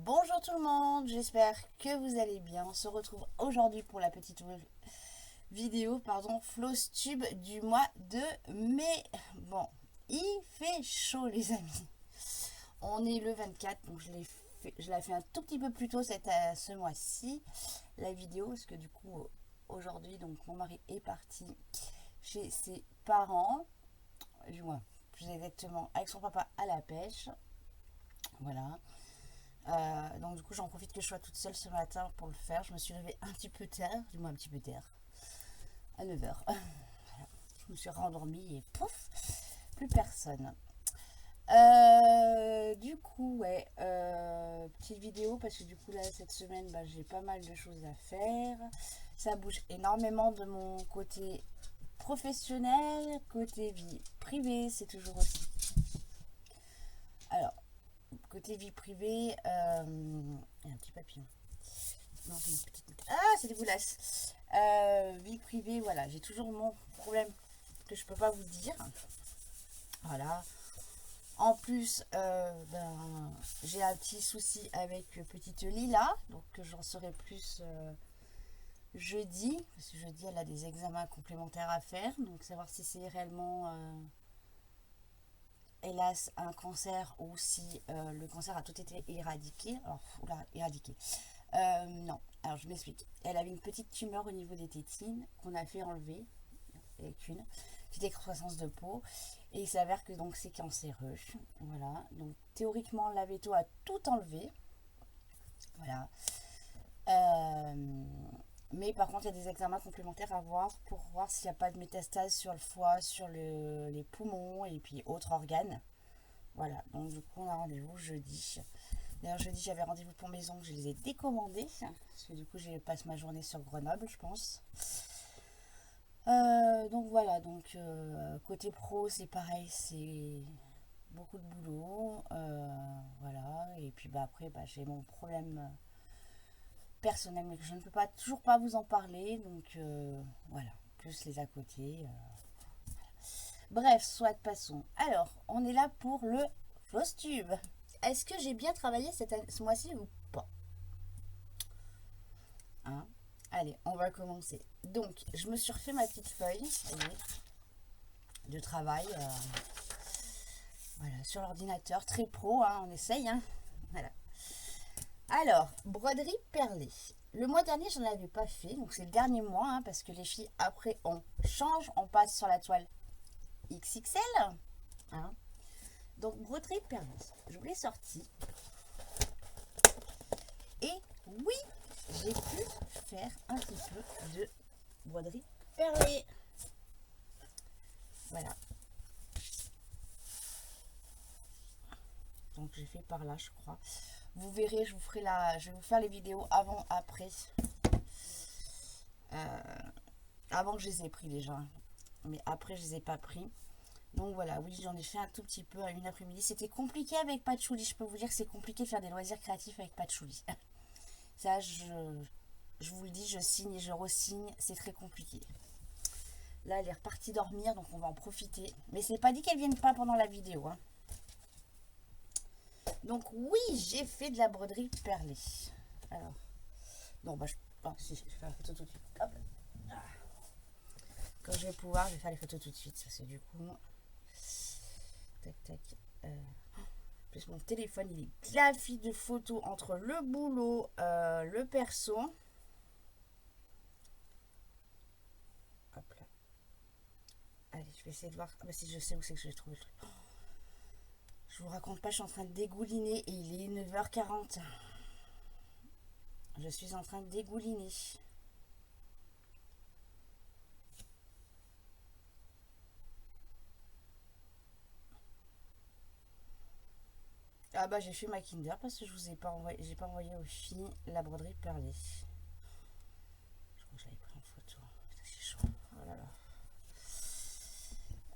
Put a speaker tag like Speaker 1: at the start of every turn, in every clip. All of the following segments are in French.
Speaker 1: Bonjour tout le monde, j'espère que vous allez bien. On se retrouve aujourd'hui pour la petite vidéo, Flosstube du mois de mai. Bon, il fait chaud les amis. On est le 24, donc je l'ai fait un tout petit peu plus tôt ce mois-ci, la vidéo, parce que du coup, aujourd'hui, donc mon mari est parti chez ses parents, du moins, plus exactement, avec son papa à la pêche. Voilà. Donc du coup j'en profite que je sois toute seule ce matin pour le faire. Je me suis levée un petit peu tard, du moins un petit peu tard, à 9h. Je me suis rendormie et pouf, plus personne. Du coup, ouais, petite vidéo parce que du coup là cette semaine j'ai pas mal de choses à faire. Ça bouge énormément de mon côté professionnel, côté vie privée, c'est toujours aussi. Alors, côté vie privée, il y a un petit papillon. Non, c'est une petite. Ah, c'est des boulasses. Vie privée, voilà, j'ai toujours mon problème que je peux pas vous dire. Voilà. En plus, j'ai un petit souci avec petite Lila, donc j'en saurai plus jeudi, parce que jeudi elle a des examens complémentaires à faire, donc savoir si c'est réellement, hélas, un cancer ou si le cancer a tout été éradiqué. Alors, oula, éradiqué. Non, alors je m'explique. Elle avait une petite tumeur au niveau des tétines qu'on a fait enlever, avec une petite excroissance de peau, et il s'avère que donc c'est cancéreux. Voilà, donc théoriquement la veto a tout enlevé. Voilà. Euh, mais par contre, il y a des examens complémentaires à voir pour voir s'il n'y a pas de métastase sur le foie, sur les poumons et puis autres organes. Voilà, donc du coup, on a rendez-vous jeudi. D'ailleurs, jeudi, j'avais rendez-vous pour maison, je les ai décommandés. Parce que du coup, je passe ma journée sur Grenoble, je pense. Donc voilà, côté pro, c'est pareil, c'est beaucoup de boulot. Voilà, et puis après, j'ai mon problème personnel, mais que je ne peux pas toujours pas vous en parler. Donc voilà, plus les à côté. Bref, soit passons. Alors, on est là pour le Flosstube. Est-ce que j'ai bien travaillé ce mois-ci ou pas, hein? Allez, on va commencer. Donc, je me suis refait ma petite feuille de travail, voilà, sur l'ordinateur, très pro, hein, on essaye, hein, voilà. Alors, broderie perlée. Le mois dernier, j'en avais pas fait, donc c'est le dernier mois, hein, parce que les filles, après, on change, on passe sur la toile XXL, hein. Donc, broderie perlée, je vous l'ai sorti. Et oui, j'ai pu faire un petit peu de broderie perlée. Voilà. Donc j'ai fait par là, je crois. Vous verrez, je vais vous faire les vidéos avant, après. Avant que je les ai pris déjà. Mais après, je les ai pas pris. Donc voilà, oui, j'en ai fait un tout petit peu à une après-midi. C'était compliqué avec Patchouli. Je peux vous dire que c'est compliqué de faire des loisirs créatifs avec Patchouli. Ça, je vous le dis, je signe et je re-signe. C'est très compliqué. Là, elle est repartie dormir, donc on va en profiter. Mais c'est pas dit qu'elle vienne pas pendant la vidéo, hein. Donc oui, j'ai fait de la broderie perlée. Alors, non, si, je vais faire la photo tout de suite. Hop. Quand je vais pouvoir, je vais faire les photos tout de suite. Parce que du coup, tac, tac. En plus, mon téléphone, il est claffi de photos entre le boulot, le perso. Hop là. Allez, je vais essayer de voir. Ah bah si, je sais où c'est que je vais trouver le truc. Je vous raconte pas, je suis en train de dégouliner et il est 9h40. Je suis en train de dégouliner. Ah bah j'ai fait ma Kinder parce que je vous ai pas envoyé, j'ai pas envoyé aux filles la broderie perlée. Je crois que je l'avais pris en photo. Putain, c'est chaud. Oh là là.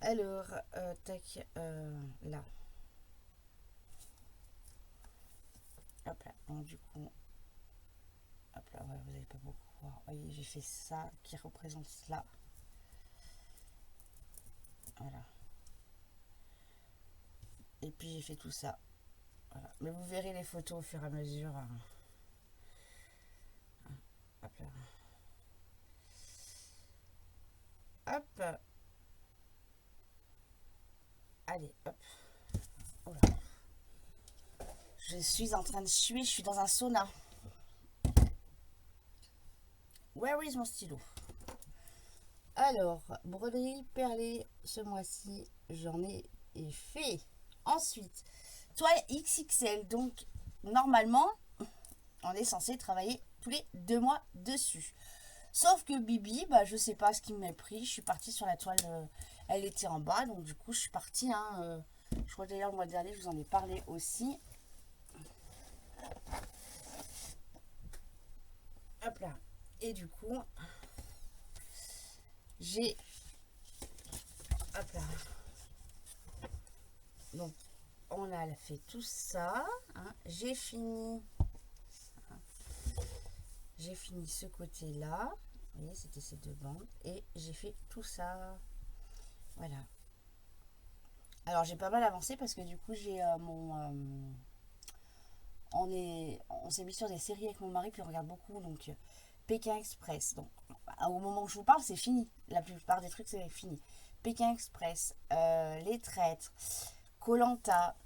Speaker 1: Alors, tac, là. Hop là. Donc du coup, hop là, ouais, vous n'allez pas beaucoup voir. Vous voyez, j'ai fait ça qui représente cela. Voilà. Et puis j'ai fait tout ça. Voilà. Mais vous verrez les photos au fur et à mesure. Hop là. Hop. Allez, hop. Oh là. Je suis en train de suer, je suis dans un sauna. Where is mon stylo? Alors, broderie perlée, ce mois-ci, j'en ai fait. Ensuite, toile XXL. Donc, normalement, on est censé travailler tous les 2 mois dessus. Sauf que Bibi, bah, je sais pas ce qui m'a pris. Je suis partie sur la toile, elle était en bas. Donc, du coup, je suis partie. Je crois d'ailleurs, le mois dernier, je vous en ai parlé aussi. Hop là. Et du coup, j'ai... Hop là. Donc, on a fait tout ça. Hein. J'ai fini... J'ai fini ce côté-là. Vous voyez, c'était ces 2 bandes. Et j'ai fait tout ça. Voilà. Alors, j'ai pas mal avancé parce que du coup, j'ai on s'est mis sur des séries avec mon mari, puis on regarde beaucoup. Donc, Pékin Express. Donc, au moment où je vous parle, c'est fini. La plupart des trucs, c'est fini. Pékin Express, Les Traîtres, Koh-Lanta.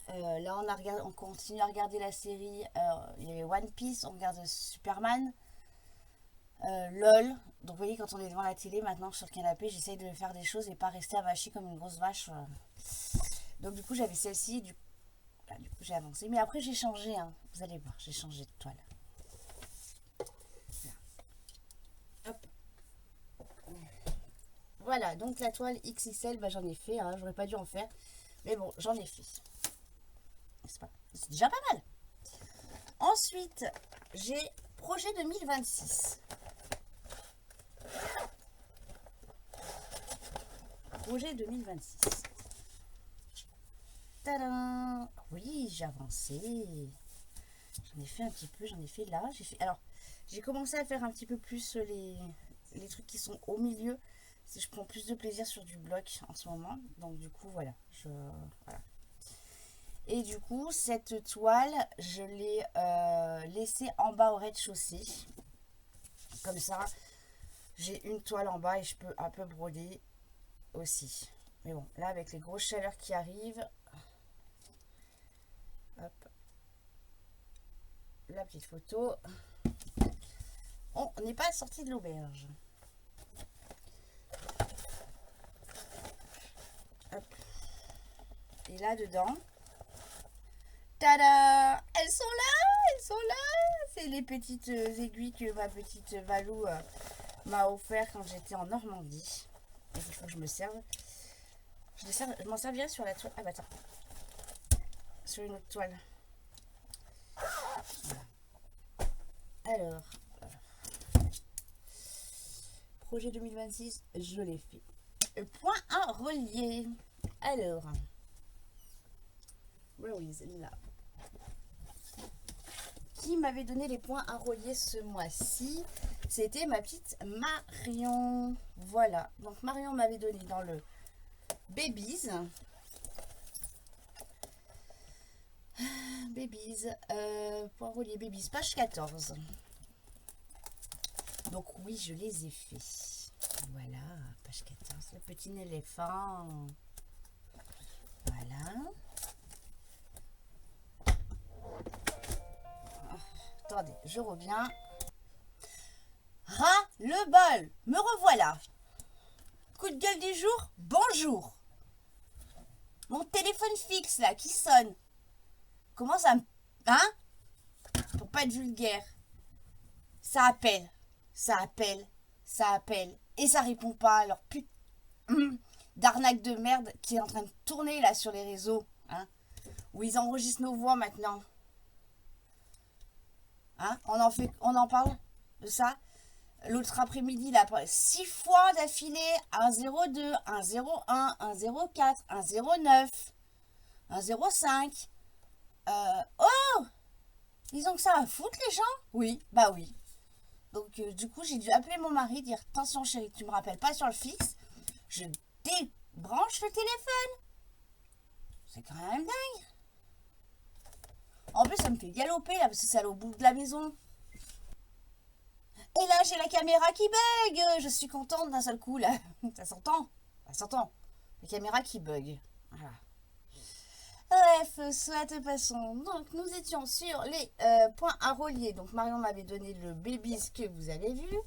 Speaker 1: Là, on continue à regarder la série. Il y avait One Piece, on regarde Superman. LOL. Donc, vous voyez, quand on est devant la télé, maintenant, sur le canapé, j'essaye de faire des choses et pas rester avachie comme une grosse vache. Donc, du coup, j'avais celle-ci. Du coup, j'ai avancé. Mais après, j'ai changé. Hein. Vous allez voir, j'ai changé de toile. Hop. Voilà, donc la toile XXL, bah, j'en ai fait. Hein. J'aurais pas dû en faire. Mais bon, j'en ai fait. C'est déjà pas mal. Ensuite, j'ai projet 2026. Projet 2026. Tadam! Oui, j'ai avancé. J'en ai fait un petit peu, j'en ai fait là. Alors, j'ai commencé à faire un petit peu plus les trucs qui sont au milieu. Je prends plus de plaisir sur du bloc en ce moment. Donc, du coup, voilà. Voilà. Et du coup, cette toile, je l'ai laissée en bas au rez-de-chaussée. Comme ça, j'ai une toile en bas et je peux un peu broder aussi. Mais bon, là, avec les grosses chaleurs qui arrivent, hop, la petite photo. On n'est pas sorti de l'auberge. Hop. Et là, dedans, tada! Elles sont là! Elles sont là! C'est les petites aiguilles que ma petite Valou m'a offert quand j'étais en Normandie. Et il faut que je me serve. Je m'en servirai sur la toile. Ah bah attends. Sur une autre toile. Voilà. Alors. Projet 2026, je l'ai fait. Point à relier. Alors. Where is it là? Qui m'avait donné les points à relier ce mois-ci? C'était ma petite Marion. Voilà. Donc Marion m'avait donné dans le Babies. Babies. Point relier Babies, page 14. Donc oui, je les ai faits. Voilà, page 14. Le petit éléphant. Voilà. Attendez, je reviens. Ras le bol, me revoilà. Coup de gueule du jour, bonjour. Mon téléphone fixe là qui sonne. Comment ça me... Hein? Pour pas être vulgaire. Ça appelle, ça appelle, ça appelle. Et ça répond pas. Alors putain d'arnaque de merde qui est en train de tourner là sur les réseaux. Hein? Où ils enregistrent nos voix maintenant. Hein? On en parle de ça. L'autre après-midi, là, 6 fois d'affilée, 1,02, 1,01, 1,04, 1,09, 1,05. Oh! Ils ont que ça à foutre, les gens? Oui, bah oui. Donc, du coup, j'ai dû appeler mon mari, dire, attention chérie, tu me rappelles pas sur le fixe. Je débranche le téléphone. C'est quand même dingue. En plus, ça me fait galoper là parce que c'est à l'au bout de la maison. Et là, j'ai la caméra qui bug. Je suis contente d'un seul coup là. Ça s'entend. Ça s'entend. La caméra qui bug. Voilà. Bref, soit passons. Donc, nous étions sur les points à relier. Donc, Marion m'avait donné le Babies que vous avez vu.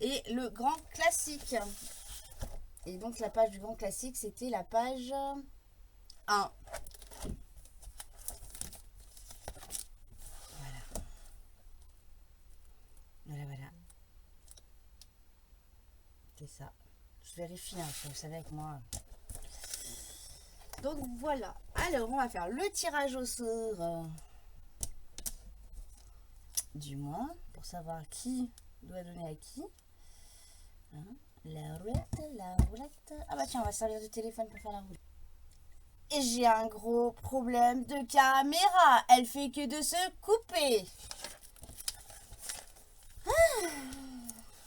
Speaker 1: Et le grand classique. Et donc, la page du grand classique, c'était la page 1. Voilà. C'est ça. Je vérifie, hein, vous savez, avec moi. Donc voilà. Alors, on va faire le tirage au sort du mois pour savoir qui doit donner à qui. Hein, la roulette. Ah bah tiens, on va servir du téléphone pour faire la roulette. Et j'ai un gros problème de caméra. Elle fait que de se couper.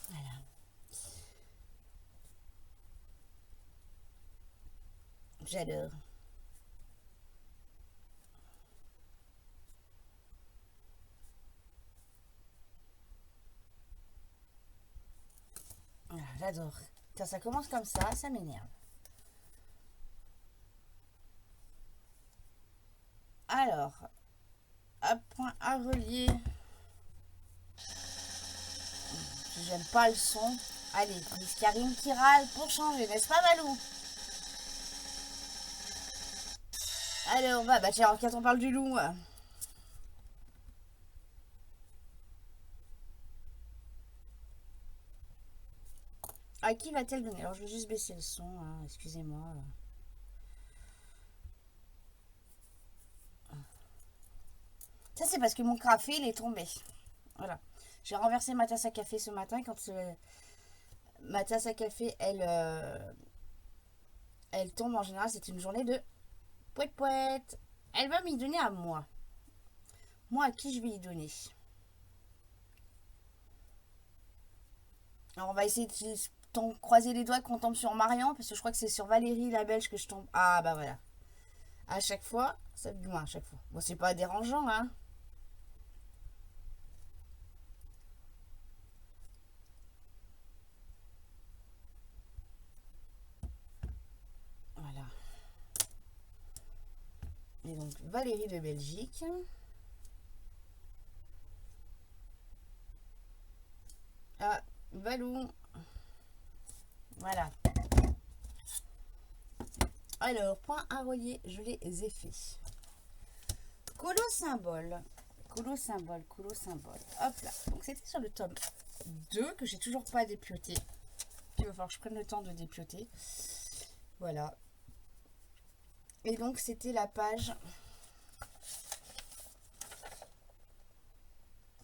Speaker 1: Voilà. J'adore. J'adore. Quand ça commence comme ça m'énerve. Alors, un point à relier. J'aime pas le son. Allez, Miss Karine qui râle pour changer, n'est-ce pas Malou? Allez, on va. Bah tiens, quand on parle du loup. À qui va-t-elle donner? Alors, je vais juste baisser le son, hein, excusez-moi. Ça, c'est parce que mon café, il est tombé. Voilà. J'ai renversé ma tasse à café ce matin. Quand ma tasse à café, elle tombe en général, c'est une journée de pouette. Elle va m'y donner à moi. Moi, à qui je vais y donner? Alors, on va essayer de croiser les doigts qu'on tombe sur Marion, parce que je crois que c'est sur Valérie la Belge que je tombe. Ah, bah voilà. À chaque fois, ça du moins à chaque fois. Bon, c'est pas dérangeant, hein. Voilà. Et donc, Valérie de Belgique. Ah, Valou. Voilà. Alors, point à relier, je les ai faits. Colo symbole. Hop là. Donc, c'était sur le tome 2 que j'ai toujours pas dépioté. Il va falloir que je prenne le temps de dépioter. Voilà. Et donc, c'était la page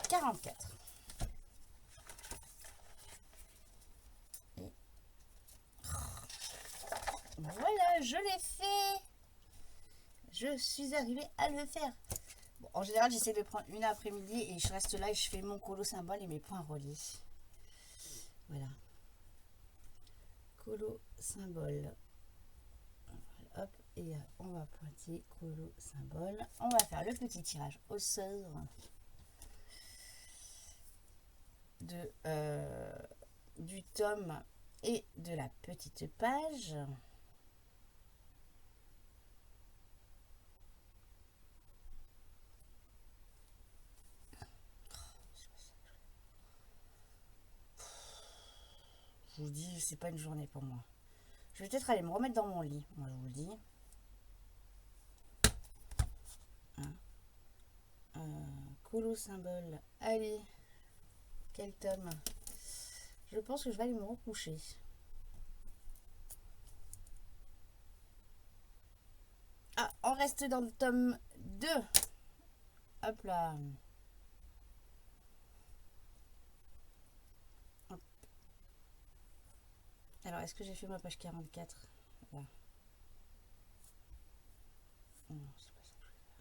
Speaker 1: 44. Et... voilà, je l'ai fait. Je suis arrivée à le faire. Bon, en général, j'essaie de prendre une après-midi et je reste là et je fais mon colo symbole et mes points reliés. Voilà. Colo symbole. Hop, et on va pointer colo symbole. On va faire le petit tirage au sort du tome et de la petite page. Je vous dis, c'est pas une journée pour moi. Je vais peut-être aller me remettre dans mon lit, moi je vous le dis. Colo symbole. Allez, quel tome? Je pense que je vais aller me recoucher. Ah, on reste dans le tome 2. Hop là. Hop. Alors, est-ce que j'ai fait ma page 44? Là. Non, c'est pas ça que je vais faire.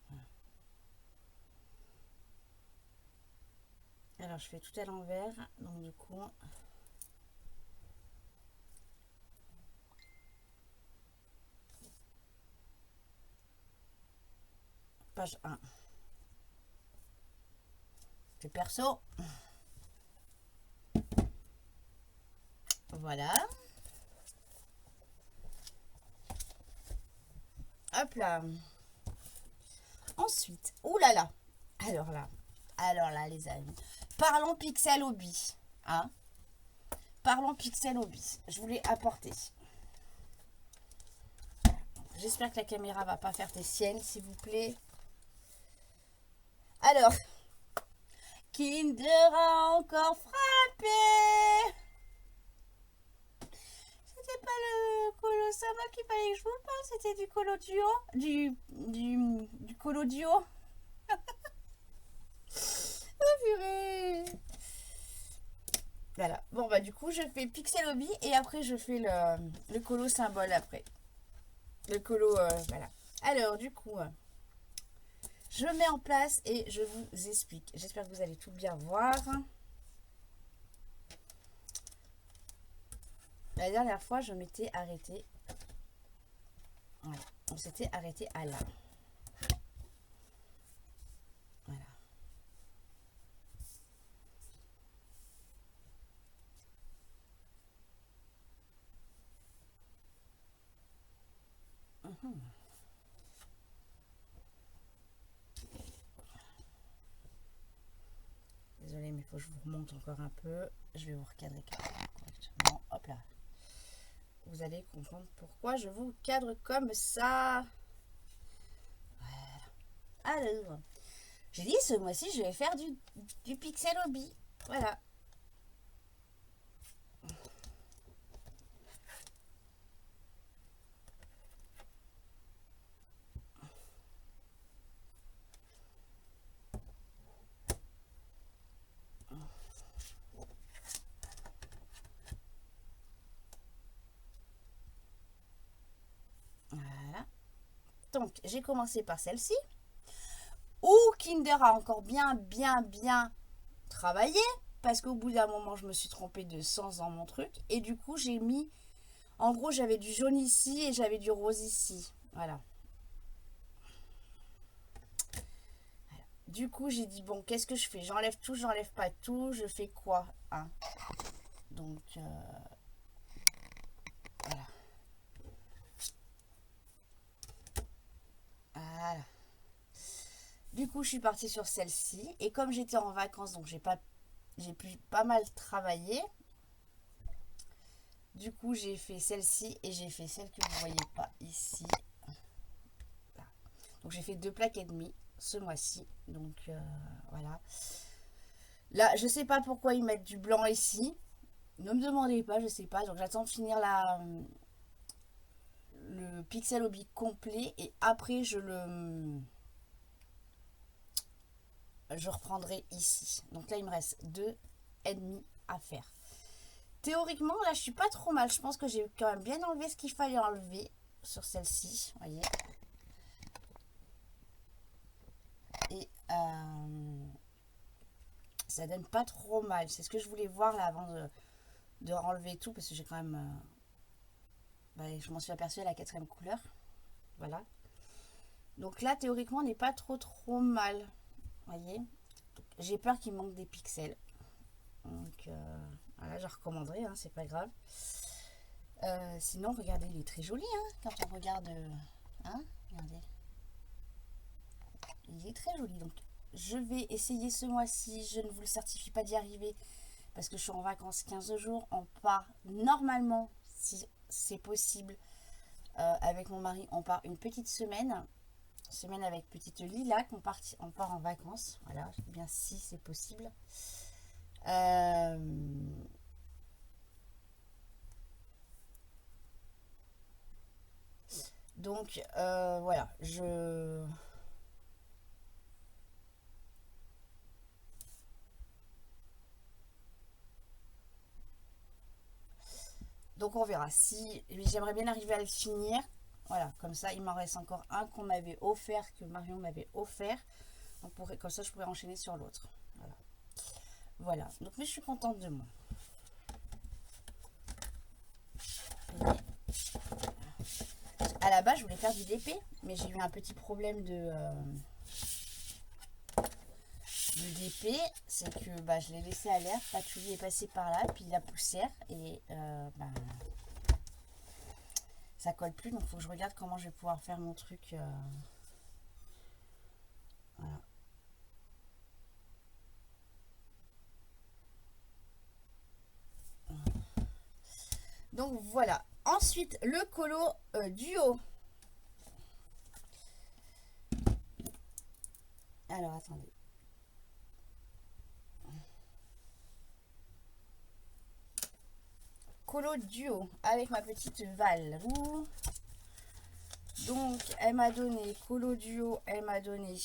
Speaker 1: Voilà. Alors, je fais tout à l'envers. Donc, du coup... Page 1. C'est perso. Voilà. Hop là. Ensuite, oulala. Alors là, les amis. Parlons Pixel Hobby. Hein? Parlons Pixel Hobby. Je voulais apporter. J'espère que la caméra va pas faire tes siennes, s'il vous plaît. Alors, Kinder a encore frappé. C'était pas le Colosama qu'il fallait que je vous parle, c'était du Colo Duo. Du Colo Duo. Oh purée. Voilà. Bon bah du coup je fais Pixel Hobby et après je fais le Colo symbole après. Le Colo, voilà. Alors du coup, je mets en place et je vous explique. J'espère que vous allez tout bien voir. La dernière fois, je m'étais arrêtée. Voilà. On s'était arrêté à là. Voilà. Désolée, mais il faut que je vous remonte encore un peu. Je vais vous recadrer correctement. Hop là. Vous allez comprendre pourquoi je vous cadre comme ça. Voilà. Alors, j'ai dit ce mois-ci, je vais faire du Pixel Hobby. Voilà. Voilà. Donc, j'ai commencé par celle-ci. Où Kinder a encore bien travaillé. Parce qu'au bout d'un moment, je me suis trompée de sens dans mon truc. Et du coup, j'ai mis... En gros, j'avais du jaune ici et j'avais du rose ici. Voilà. Du coup, j'ai dit, bon, qu'est-ce que je fais? J'enlève tout, j'enlève pas tout. Je fais quoi, hein? Donc, voilà. Voilà. Du coup, je suis partie sur celle-ci. Et comme j'étais en vacances, donc j'ai pu pas mal travailler. Du coup, j'ai fait celle-ci et j'ai fait celle que vous ne voyez pas ici. Là. Donc, j'ai fait 2 plaques et demie ce mois-ci. Donc, voilà. Là, je sais pas pourquoi ils mettent du blanc ici. Ne me demandez pas, je sais pas. Donc, j'attends de finir le Pixel Hobby complet. Et après, je reprendrai ici. Donc là, il me reste 2 et demi à faire. Théoriquement, là, je suis pas trop mal. Je pense que j'ai quand même bien enlevé ce qu'il fallait enlever sur celle-ci. Voyez. Et ça donne pas trop mal. C'est ce que je voulais voir là avant de enlever tout. Parce que j'ai quand même... je m'en suis aperçue à la 4e couleur. Voilà. Donc là, théoriquement, on n'est pas trop mal. Voyez. J'ai peur qu'il manque des pixels. Donc... voilà, je recommanderais, hein, c'est pas grave. Sinon, regardez, il est très joli, hein, quand on regarde. Hein, regardez. Il est très joli. Donc, je vais essayer ce mois-ci. Je ne vous le certifie pas d'y arriver parce que je suis en vacances 15 jours. On part normalement, si c'est possible, avec mon mari. On part une petite semaine. Semaine avec petite Lilac. On part en vacances. Voilà, bien si c'est possible. Donc, voilà, donc on verra. Si j'aimerais bien arriver à le finir. Voilà, comme ça, il m'en reste encore un qu'on m'avait offert, que Marion m'avait offert. Comme ça, je pourrais enchaîner sur l'autre. Voilà. Voilà. Donc, mais je suis contente de moi. À la base, je voulais faire du DP, mais j'ai eu un petit problème de Le DP, c'est que bah, je l'ai laissé à l'air, Patchouli est passé par là, puis la poussière, et bah, ça colle plus, donc il faut que je regarde comment je vais pouvoir faire mon truc. Voilà. Donc voilà. Ensuite, le colo duo. Alors, attendez. Colo duo avec ma petite Valou. Donc, elle m'a donné colo duo, elle m'a donné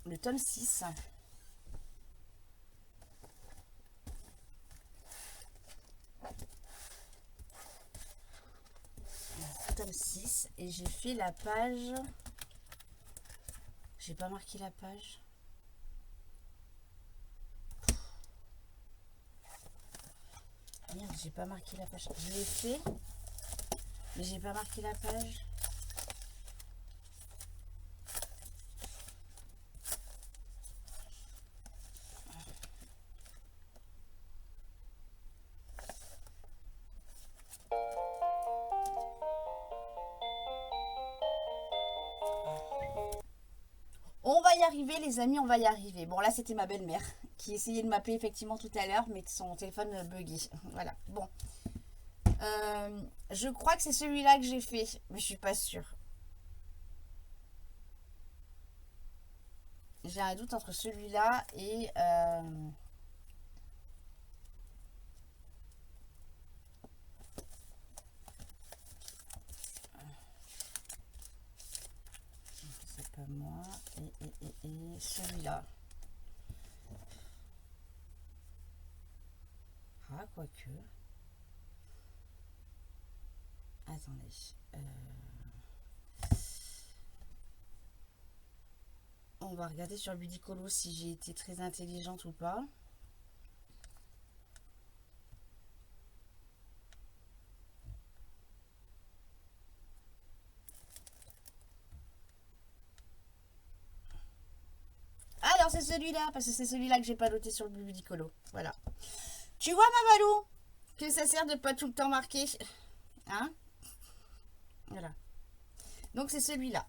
Speaker 1: le tome 6. Tome 6 et j'ai fait la page. J'ai pas marqué la page. Merde, j'ai pas marqué la page. Je l'ai fait, mais j'ai pas marqué la page. On va y arriver les amis, on va y arriver. Bon là c'était ma belle-mère qui essayait de m'appeler effectivement tout à l'heure mais son téléphone buguait. Voilà, bon. Je crois que c'est celui-là que j'ai fait, mais je suis pas sûre. J'ai un doute entre celui-là et... c'est pas moi. Et celui-là. Ah, quoique. Attendez. On va regarder sur Budicolo si j'ai été très intelligente ou pas. Alors c'est celui-là, parce que c'est celui-là que j'ai pas noté sur le Budicolo. Voilà. Tu vois ma Malou, que ça sert de pas tout le temps marquer. Hein? Voilà. Donc c'est celui-là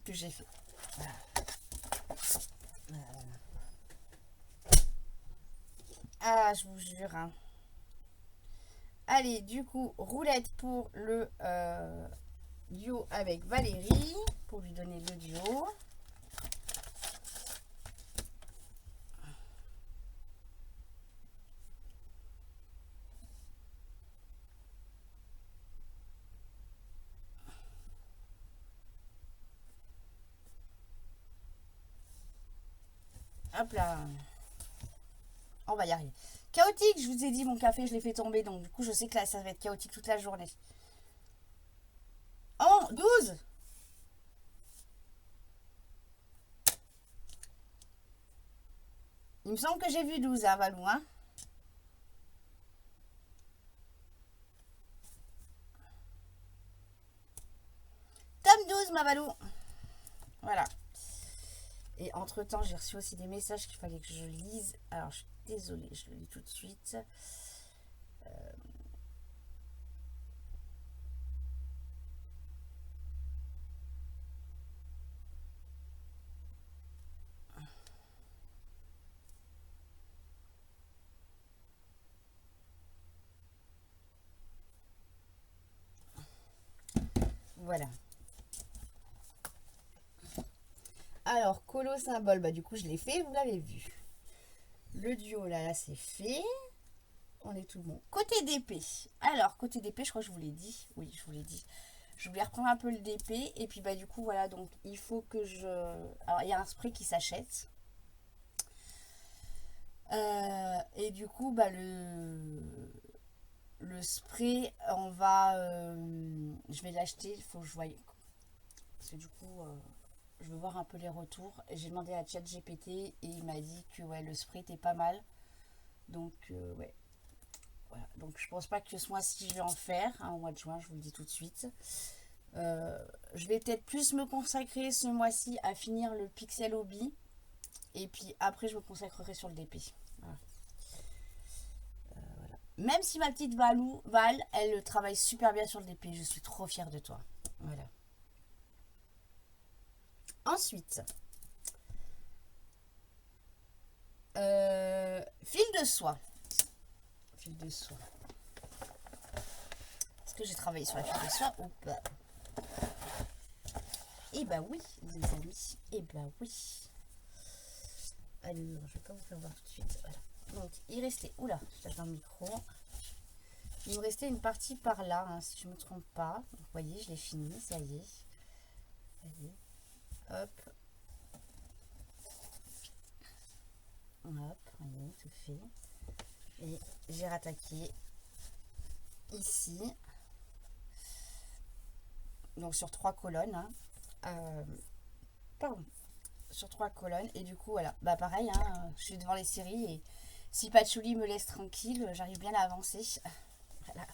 Speaker 1: que j'ai fait. Voilà. Ah, je vous jure. Hein. Allez, du coup, roulette pour le duo avec Valérie, pour lui donner le duo. Hop là. On va y arriver. Chaotique, je vous ai dit, mon café, je l'ai fait tomber. Donc, du coup, je sais que là, ça va être chaotique toute la journée. Oh, 12. Il me semble que j'ai vu 12, hein, Valou, hein. Tome 12, ma Valou. Voilà. Et entre-temps, j'ai reçu aussi des messages qu'il fallait que je lise. Alors, je suis désolée, je le lis tout de suite. Voilà. Alors, colo symbole, bah du coup, je l'ai fait, vous l'avez vu. Le duo, là c'est fait. On est tout bon. Côté DP. Alors, côté DP, je crois que je vous l'ai dit. Oui, je vous l'ai dit. Je voulais reprendre un peu le DP. Et puis, bah du coup, voilà. Donc, il faut que je... Alors, il y a un spray qui s'achète. Et du coup, bah le spray, on va... je vais l'acheter. Il faut que je voie. Parce que du coup... Je veux voir un peu les retours. J'ai demandé à ChatGPT et il m'a dit que ouais, le spray était pas mal. Donc ouais. Voilà. Donc je pense pas que ce mois-ci je vais en faire. Hein, au mois de juin, je vous le dis tout de suite. Je vais peut-être plus me consacrer ce mois-ci à finir le Pixel Hobby. Et puis après, je me consacrerai sur le DP. Voilà. Même si ma petite Val, elle travaille super bien sur le DP. Je suis trop fière de toi. Voilà. Ensuite, fil de soie. Fil de soie. Est-ce que j'ai travaillé sur la fil de soie ou pas? Eh bah oui, les amis. Eh bah oui. Alors, je vais pas vous faire voir tout de suite. Voilà. Donc, il restait... Oula, je tape dans le micro. Il me restait une partie par là, hein, si je ne me trompe pas. Donc, vous voyez, je l'ai fini, ça y est. Voyez. Hop. Hop, voyez, tout fait. Et j'ai rattaqué ici. Donc, sur 3 colonnes. Hein. Pardon. Sur 3 colonnes. Et du coup, voilà. Bah, pareil, hein, je suis devant les séries. Et si Patchouli me laisse tranquille, j'arrive bien à avancer. Voilà.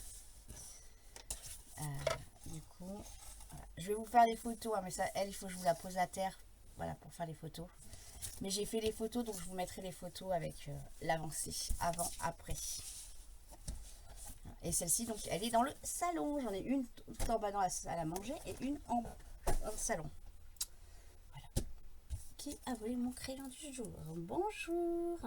Speaker 1: Du coup, voilà. Je vais vous faire des photos, hein, mais ça, elle, il faut que je vous la pose à terre, voilà, pour faire les photos. Mais j'ai fait les photos, donc je vous mettrai les photos avec l'avancée, avant, après. Et celle-ci, donc, elle est dans le salon. J'en ai une tout en bas dans la salle à manger et une dans le salon. Voilà. Qui a volé mon crayon du jour? Bonjour.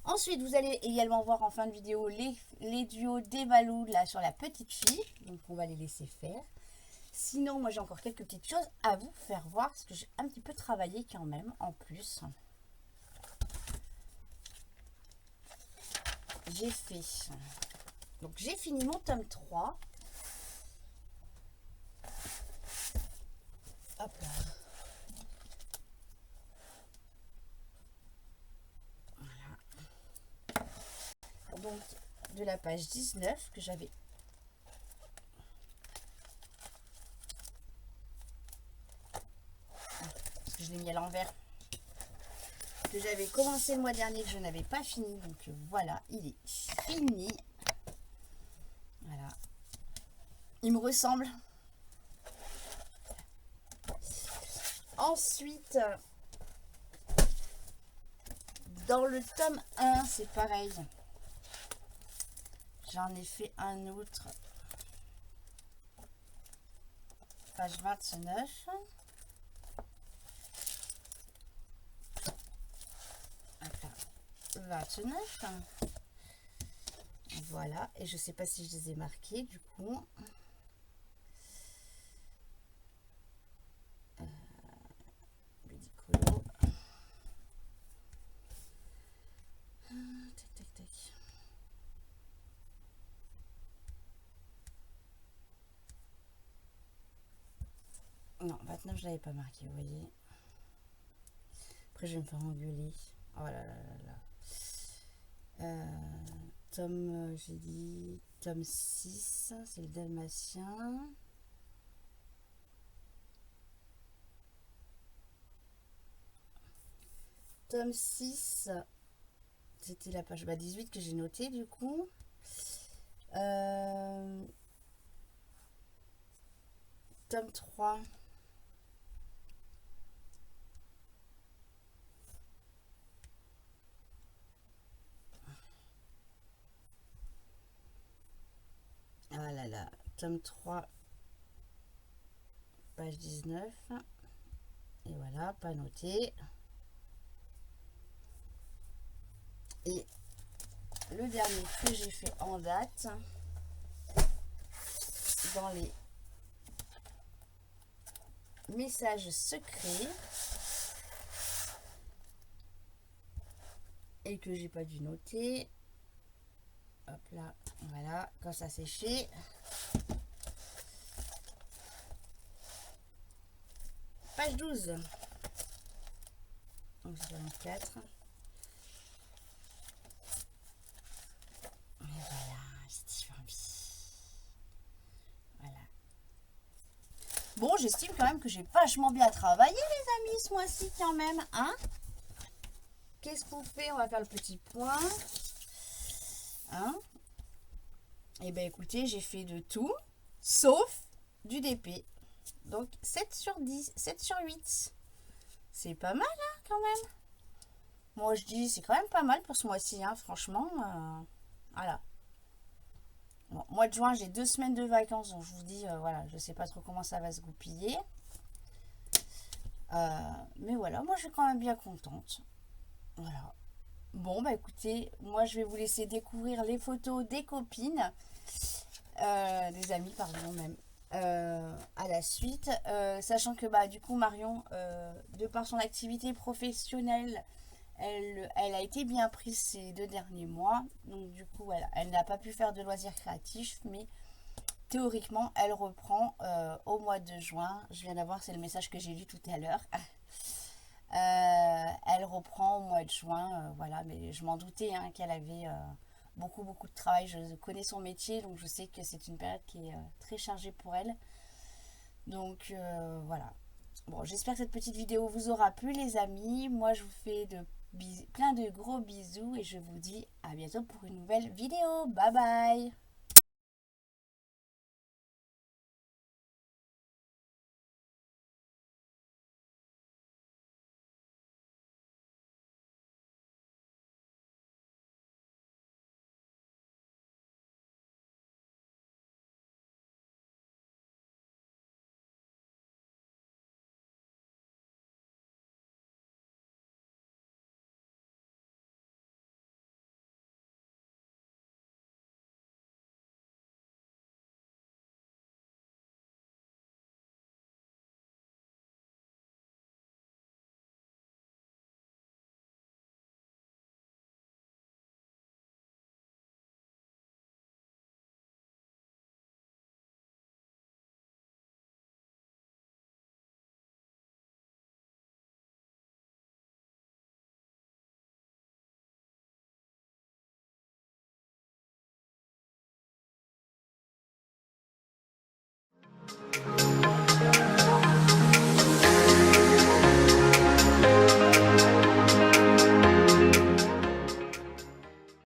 Speaker 1: Ensuite, vous allez également voir en fin de vidéo les duos d'Evalou là sur la petite fille. Donc, on va les laisser faire. Sinon, moi, j'ai encore quelques petites choses à vous faire voir parce que j'ai un petit peu travaillé quand même en plus. J'ai fait... Donc, j'ai fini mon tome 3. Hop là. Donc de la page 19 que j'avais parce que je l'ai mis à l'envers, que j'avais commencé le mois dernier, que je n'avais pas fini. Donc voilà, il est fini. Voilà, il me ressemble. Ensuite, dans le tome 1, c'est pareil. J'en ai fait un autre. Page 29. 29. Voilà. Et je sais pas si je les ai marqués du coup. Ludicolo. Tac, tac, tac. Non, 29, je l'avais pas marqué, vous voyez. Après, je vais me faire engueuler. Oh là là là là. Tome, j'ai dit, tome 6, c'est le Dalmatien. Tome 6, c'était la page 18 que j'ai notée du coup. Tome 3. Ah là là, tome 3, page 19. Et voilà, pas noté. Et le dernier que j'ai fait en date, dans les messages secrets, et que j'ai pas dû noter. Hop là, voilà, quand ça séché. Page 12. Donc c'est 24. Et voilà, c'est envie. Voilà. Bon, j'estime quand même que j'ai vachement bien travaillé, les amis, ce mois-ci, quand même, hein. Qu'est-ce qu'on fait? On va faire le petit point. Hein? Et ben écoutez, j'ai fait de tout, sauf du DP. Donc 7 sur 10, 7 sur 8. C'est pas mal, hein, quand même. Moi, je dis, c'est quand même pas mal pour ce mois-ci, hein, franchement. Voilà. Bon, mois de juin, j'ai 2 semaines de vacances, donc je vous dis, voilà, je sais pas trop comment ça va se goupiller. Mais voilà, moi, je suis quand même bien contente. Voilà. Bon, bah écoutez, moi, je vais vous laisser découvrir les photos des copines, des amis, pardon, même. À la suite, sachant que bah du coup Marion, de par son activité professionnelle, elle a été bien prise ces 2 derniers mois, donc du coup elle n'a pas pu faire de loisirs créatifs, mais théoriquement elle reprend au mois de juin. Je viens d'avoir, c'est le message que j'ai lu tout à l'heure. Elle reprend au mois de juin, voilà, mais je m'en doutais, hein, qu'elle avait beaucoup de travail. Je connais son métier, donc je sais que c'est une période qui est très chargée pour elle. Donc voilà. Bon, j'espère que cette petite vidéo vous aura plu, les amis. Moi, je vous fais plein de gros bisous et je vous dis à bientôt pour une nouvelle vidéo. Bye bye.